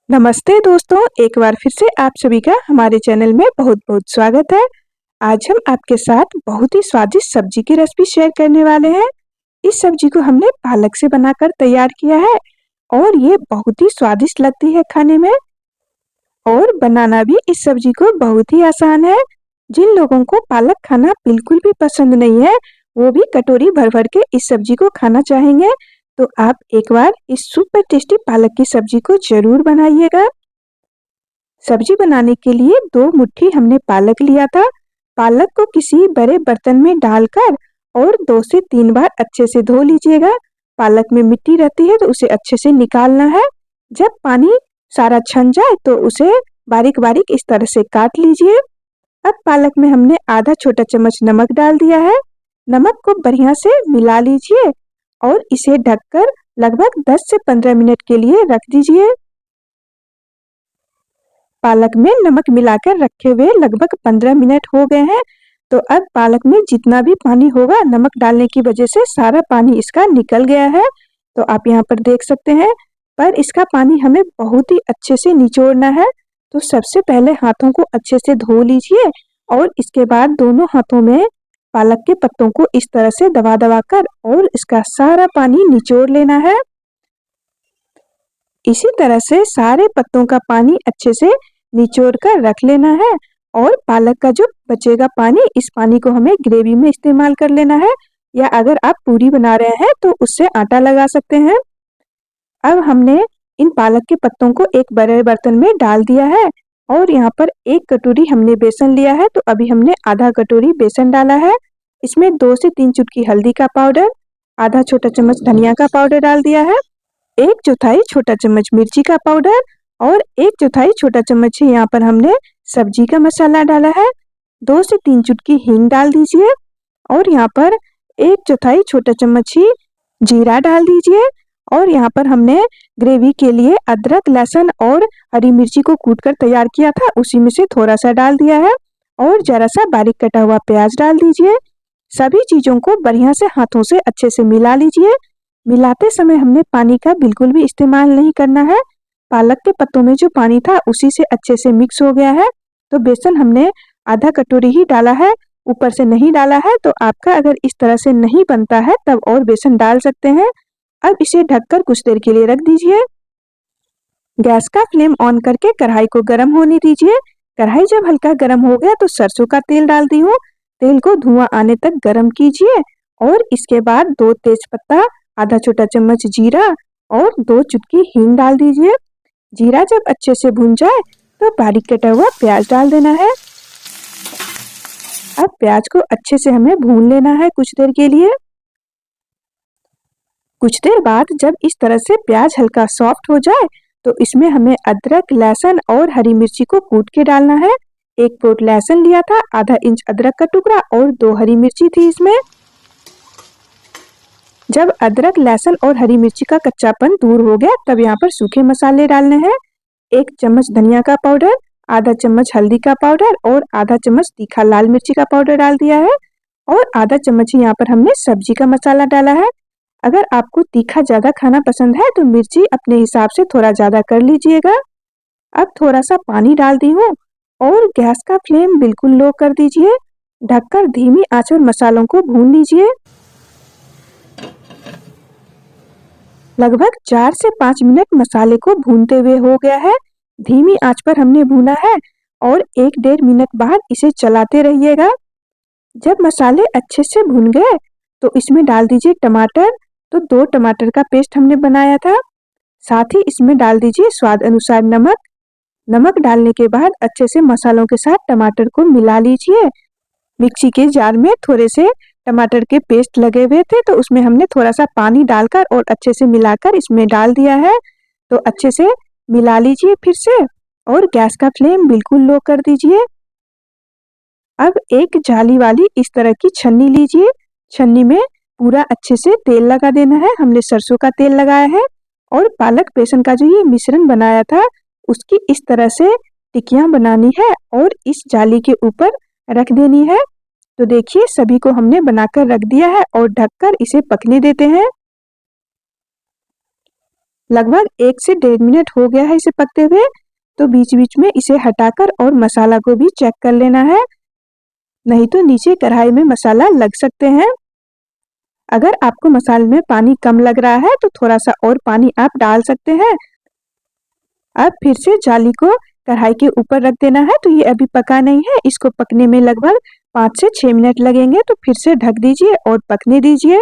नमस्ते दोस्तों, एक बार फिर से आप सभी का हमारे चैनल में बहुत-बहुत स्वागत है। आज हम आपके साथ बहुत ही स्वादिष्ट सब्जी की रेसिपी शेयर करने वाले हैं। इस सब्जी को हमने पालक से बनाकर तैयार किया है और ये बहुत ही स्वादिष्ट लगती है खाने में और बनाना भी इस सब्जी को बहुत ही आसान है। जिन लोगों को पालक खाना बिल्कुल भी पसंद नहीं है, वो भी कटोरी भर-भर के इस सब्जी को खाना चाहेंगे। तो आप एक बार इस सुपर टेस्टी पालक की सब्जी को ज़रूर बनाइएगा। सब्जी बनाने के लिए 2 मुट्ठी हमने पालक लिया था। पालक को किसी बड़े बर्तन में डालकर और 2 से 3 बार अच्छे से धो लीजिएगा। पालक में मिट्टी रहती है तो उसे अच्छे से निकालना है। जब पानी सारा छन जाए तो उसे बारीक-बारीक इस तरह से काट लीजिए। अब पालक में हमने आधा छोटा चम्मच नमक डाल दिया है। नमक को बढ़िया से मिला लीजिए और इसे ढककर लगभग 10 से 15 मिनट के लिए रख दीजिए। पालक में नमक मिलाकर रखे हुए लगभग 15 मिनट हो गए हैं। तो अब पालक में जितना भी पानी होगा नमक डालने की वजह से सारा पानी इसका निकल गया है। तो आप यहाँ पर देख सकते हैं, पर इसका पानी हमें बहुत ही अच्छे से निचोड़ना है। तो सबसे पहले हाथों को अच्छे से धो लीजिए और इसके बाद दोनों हाथों में पालक के पत्तों को इस तरह से दबा-दबा कर और इसका सारा पानी निचोड़ लेना है। इसी तरह से सारे पत्तों का पानी अच्छे से निचोड़ कर रख लेना है और पालक का जो बचेगा पानी, इस पानी को हमें ग्रेवी में इस्तेमाल कर लेना है या अगर आप पूरी बना रहे हैं तो उससे आटा लगा सकते हैं। अब हमने इन पालक के पत्तों को एक बड़े बर्तन में डाल दिया है और यहाँ पर 1 कटोरी हमने बेसन लिया है, तो अभी हमने आधा कटोरी बेसन डाला है। इसमें 2 से 3 चुटकी हल्दी का पाउडर, आधा छोटा चम्मच धनिया का पाउडर डाल दिया है, 1/4 छोटा चम्मच मिर्ची का पाउडर और 1/4 छोटा चम्मच ही यहाँ पर हमने सब्जी का मसाला डाला है। 2 से 3 चुटकी हींग डाल दीजिए और यहाँ पर 1/4 छोटा चम्मच ही जीरा डाल दीजिए और यहाँ पर हमने ग्रेवी के लिए अदरक, लहसुन और हरी मिर्ची को कूटकर तैयार किया था, उसी में से थोड़ा-सा डाल दिया है और ज़रा-सा बारीक कटा हुआ प्याज डाल दीजिए। सभी चीज़ों को बढ़िया से हाथों से अच्छे से मिला लीजिए। मिलाते समय हमने पानी का बिल्कुल भी इस्तेमाल नहीं करना है। पालक के पत्तों में जो पानी था उसी से अच्छे से मिक्स हो गया है। तो बेसन हमने आधा कटोरी ही डाला है, ऊपर से नहीं डाला है। तो आपका अगर इस तरह से नहीं बनता है तब और बेसन डाल सकते हैं। अब इसे ढककर कुछ देर के लिए रख दीजिए। गैस का फ्लेम ऑन करके कढ़ाई को गर्म होने दीजिए। कढ़ाई जब हल्का गर्म हो गया तो सरसों का तेल डाल दी हूँ। तेल को धुआं आने तक गर्म कीजिए और इसके बाद 2 तेजपत्ता, आधा छोटा चम्मच जीरा और 2 चुटकी हींग डाल दीजिए। जीरा जब अच्छे से भुन जाए तो बारीक कटा हुआ प्याज डाल देना है। अब प्याज को अच्छे से हमें भून लेना है कुछ देर के लिए। कुछ देर बाद जब इस तरह से प्याज हल्का सॉफ्ट हो जाए तो इसमें हमें अदरक, लहसुन और हरी मिर्ची को कूट के डालना है। 1 पोट लहसुन लिया था, आधा इंच अदरक का टुकड़ा और 2 हरी मिर्ची थी इसमें। जब अदरक, लहसुन और हरी मिर्ची का कच्चापन दूर हो गया तब यहाँ पर सूखे मसाले डालने हैं। 1 चम्मच धनिया का पाउडर, आधा चम्मच हल्दी का पाउडर और आधा चम्मच तीखा लाल मिर्ची का पाउडर डाल दिया है और आधा चम्मच ही यहाँ पर हमने सब्जी का मसाला डाला है। अगर आपको तीखा ज़्यादा खाना पसंद है तो मिर्ची अपने हिसाब से थोड़ा ज़्यादा कर लीजिएगा। अब थोड़ा-सा पानी डाल दी हूँ और गैस का फ्लेम बिल्कुल लो कर दीजिए। ढककर धीमी आंच पर मसालों को भून लीजिए। लगभग 4 से 5 मिनट मसाले को भूनते हुए हो गया है। धीमी आंच पर हमने भूना है और 1 डेढ़ मिनट बाद इसे चलाते रहिएगा। जब मसाले अच्छे से भुन गए तो इसमें डाल दीजिए टमाटर। तो 2 टमाटर का पेस्ट हमने बनाया था। साथ ही इसमें डाल दीजिए स्वाद अनुसार नमक। नमक डालने के बाद अच्छे से मसालों के साथ टमाटर को मिला लीजिए। मिक्सी के जार में थोड़े से टमाटर के पेस्ट लगे हुए थे तो उसमें हमने थोड़ा-सा पानी डालकर और अच्छे से मिलाकर इसमें डाल दिया है। तो अच्छे से मिला लीजिए फिर से और गैस का फ्लेम बिल्कुल लो कर दीजिए। अब एक जाली वाली इस तरह की छन्नी लीजिए। छन्नी में पूरा अच्छे से तेल लगा देना है। हमने सरसों का तेल लगाया है और पालक बेसन का जो ये मिश्रण बनाया था उसकी इस तरह से टिक्कियाँ बनानी है और इस जाली के ऊपर रख देनी है। तो देखिए सभी को हमने बनाकर रख दिया है और ढककर इसे पकने देते हैं। लगभग 1 से 1.5 मिनट हो गया है इसे पकते हुए, तो बीच-बीच में इसे हटाकर और मसाला को भी चेक कर लेना है, नहीं तो नीचे कढ़ाई में मसाला लग सकते हैं। अगर आपको मसाले में पानी कम लग रहा है तो थोड़ा-सा और पानी आप डाल सकते हैं। अब फिर से जाली को कढ़ाई के ऊपर रख देना है, तो ये अभी पका नहीं है, इसको पकने में लगभग 5 से 6 मिनट लगेंगे, तो फिर से ढक दीजिए और पकने दीजिए।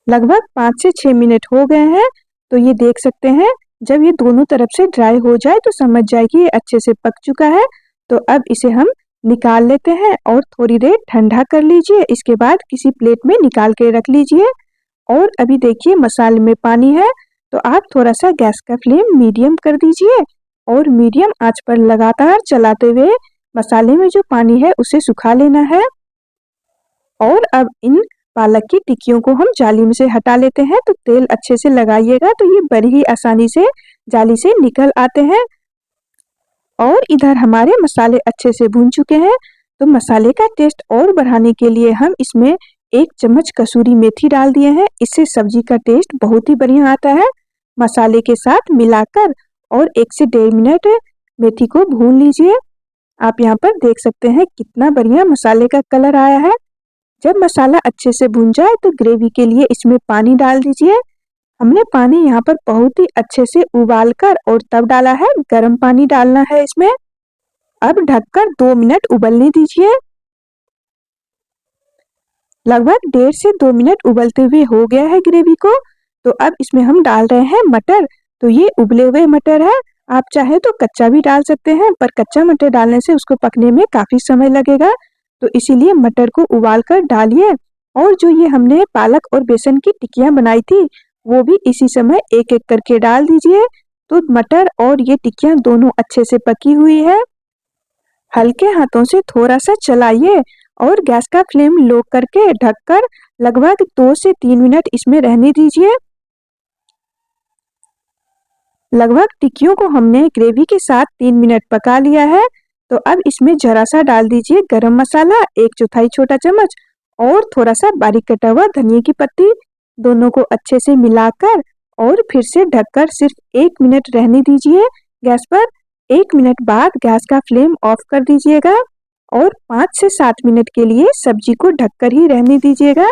लगभग 5 से 6 मिनट हो गए हैं, तो ये देख सकते हैं, जब ये दोनों तरफ से ड्राई हो जाए तो समझ जाए कि ये अच्छे से पक चुका है। तो अब इसे हम निकाल लेते हैं और थोड़ी देर ठंडा कर लीजिए, इसके बाद किसी प्लेट में निकाल के रख लीजिए। और अभी देखिए मसाले में पानी है, तो आप थोड़ा-सा गैस का फ्लेम मीडियम कर दीजिए और मीडियम आँच पर लगातार चलाते हुए मसाले में जो पानी है उसे सुखा लेना है। और अब इन पालक की टिक्कियों को हम जाली में से हटा लेते हैं, तो तेल अच्छे से लगाइएगा तो ये बड़ी ही आसानी से जाली से निकल आते हैं। और इधर हमारे मसाले अच्छे से भून चुके हैं, तो मसाले का टेस्ट और बढ़ाने के लिए हम इसमें 1 चम्मच कसूरी मेथी डाल दिए हैं, इससे सब्जी का टेस्ट बहुत ही बढ़िया आता है। मसाले के साथ मिलाकर और 1 से 1.5 मिनट मेथी को भून लीजिए। आप यहाँ पर देख सकते हैं कितना बढ़िया मसाले का कलर आया है। जब मसाला अच्छे से भून जाए तो ग्रेवी के लिए इसमें पानी डाल दीजिए। हमने पानी यहाँ पर बहुत ही अच्छे से उबाल कर और तब डाला है, गर्म पानी डालना है इसमें। अब ढककर 2 मिनट उबलने दीजिए। लगभग 1.5 से 2 मिनट उबलते हुए हो गया है ग्रेवी को, तो अब इसमें हम डाल रहे हैं मटर। तो ये उबले हुए मटर है, आप चाहे तो कच्चा भी डाल सकते हैं, पर कच्चा मटर डालने से उसको पकने में काफ़ी समय लगेगा, तो इसीलिए मटर को उबाल कर डालिए। और जो ये हमने पालक और बेसन की टिक्कियाँ बनाई थी, वो भी इसी समय एक-एक करके डाल दीजिए। तो मटर और ये टिक्कियाँ दोनों अच्छे से पकी हुई है। हल्के हाथों से थोड़ा-सा चलाइए और गैस का फ्लेम लो करके ढककर लगभग 2 से 3 मिनट इसमें रहने दीजिए। लगभग टिक्कियों को हमने ग्रेवी के साथ 3 मिनट पका लिया है, तो अब इसमें ज़रा-सा डाल दीजिए गरम मसाला 1/4 छोटा चम्मच और थोड़ा-सा बारीक कटा हुआ धनिया की पत्ती। दोनों को अच्छे से मिलाकर और फिर से ढककर सिर्फ 1 मिनट रहने दीजिए गैस पर। 1 मिनट बाद गैस का फ्लेम ऑफ कर दीजिएगा और 5 से 7 मिनट के लिए सब्जी को ढककर ही रहने दीजिएगा।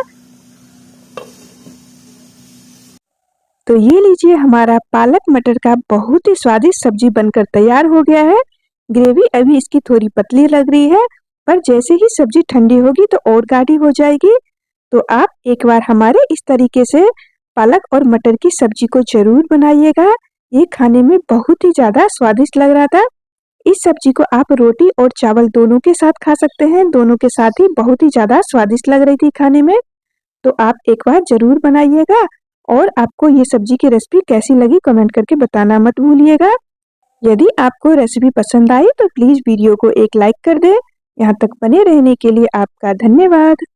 तो ये लीजिए हमारा पालक मटर का बहुत ही स्वादिष्ट सब्जी बनकर तैयार हो गया है। ग्रेवी अभी इसकी थोड़ी पतली लग रही है, पर जैसे ही सब्जी ठंडी होगी तो और गाढ़ी हो जाएगी। तो आप एक बार हमारे इस तरीके से पालक और मटर की सब्जी को ज़रूर बनाइएगा। ये खाने में बहुत ही ज़्यादा स्वादिष्ट लग रहा था। इस सब्जी को आप रोटी और चावल दोनों के साथ खा सकते हैं, दोनों के साथ ही बहुत ही ज़्यादा स्वादिष्ट लग रही थी खाने में। तो आप एक बार ज़रूर बनाइएगा और आपको ये सब्जी की रेसिपी कैसी लगी कमेंट करके बताना मत भूलिएगा। यदि आपको रेसिपी पसंद आई तो प्लीज़ वीडियो को एक लाइक कर दें। यहाँ तक बने रहने के लिए आपका धन्यवाद।